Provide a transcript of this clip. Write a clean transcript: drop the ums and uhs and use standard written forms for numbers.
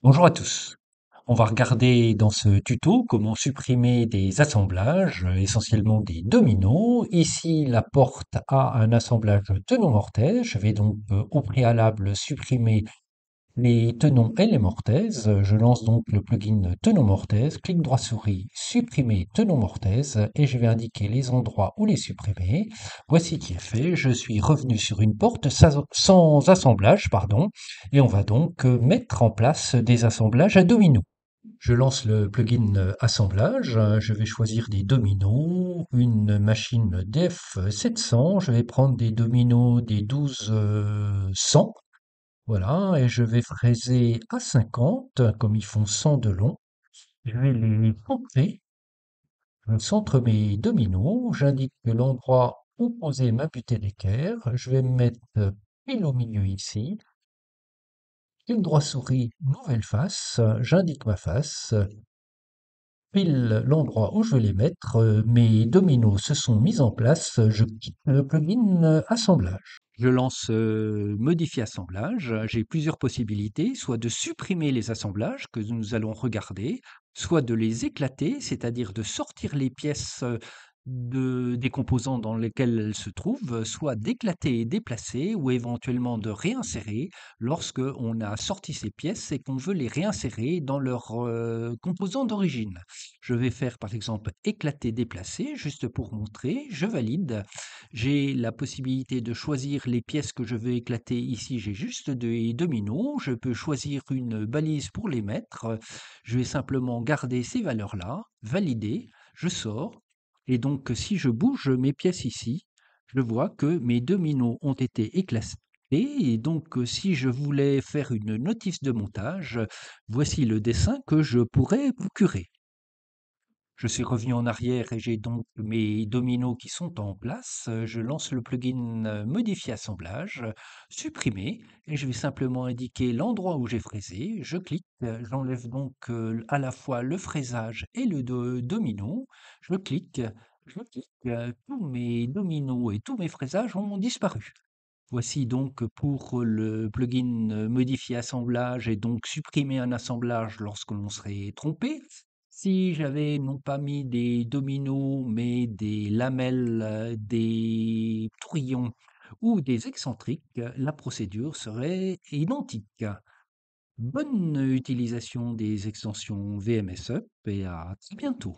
Bonjour à tous. On va regarder dans ce tuto comment supprimer des assemblages, essentiellement des dominos. Ici, la porte a un assemblage tenon mortaise. Je vais donc au préalable supprimer les tenons et les mortaises. Je lance donc le plugin tenon mortaise, clic droit souris, supprimer tenon mortaise et je vais indiquer les endroits où les supprimer. Voici qui est fait. Je suis revenu sur une porte sans assemblage, pardon, et on va donc mettre en place des assemblages à dominos. Je lance le plugin assemblage, je vais choisir des dominos, une machine DF700, je vais prendre des dominos des 12 100, voilà, et je vais fraiser à 50, comme ils font 100 de long. Je vais les centrer, je centre mes dominos, j'indique l'endroit où poser ma butée d'équerre, je vais me mettre pile au milieu ici, clic droit souris, nouvelle face, j'indique ma face, pile l'endroit où je vais les mettre, mes dominos se sont mis en place, je quitte le plugin assemblage. Je lance modifier assemblage. J'ai plusieurs possibilités, soit de supprimer les assemblages que nous allons regarder, soit de les éclater, c'est-à-dire de sortir les pièces des composants dans lesquels elles se trouvent, soit d'éclater et déplacer, ou éventuellement de réinsérer lorsque on a sorti ces pièces et qu'on veut les réinsérer dans leurs composants d'origine. Je vais faire par exemple éclater, déplacer, juste pour montrer, je valide. J'ai la possibilité de choisir les pièces que je veux éclater. Ici, j'ai juste des dominos. Je peux choisir une balise pour les mettre. Je vais simplement garder ces valeurs-là, valider, je sors. Et donc, si je bouge mes pièces ici, je vois que mes dominos ont été éclatés. Et donc, si je voulais faire une notice de montage, voici le dessin que je pourrais procurer. Je suis revenu en arrière et j'ai donc mes dominos qui sont en place. Je lance le plugin modifier assemblage, supprimer, et je vais simplement indiquer l'endroit où j'ai fraisé. Je clique, j'enlève donc à la fois le fraisage et le domino. Je clique, tous mes dominos et tous mes fraisages ont disparu. Voici donc pour le plugin modifier assemblage et donc supprimer un assemblage lorsque l'on serait trompé. Si j'avais non pas mis des dominos, mais des lamelles, des tourillons ou des excentriques, la procédure serait identique. Bonne utilisation des extensions VMS Up et à très bientôt.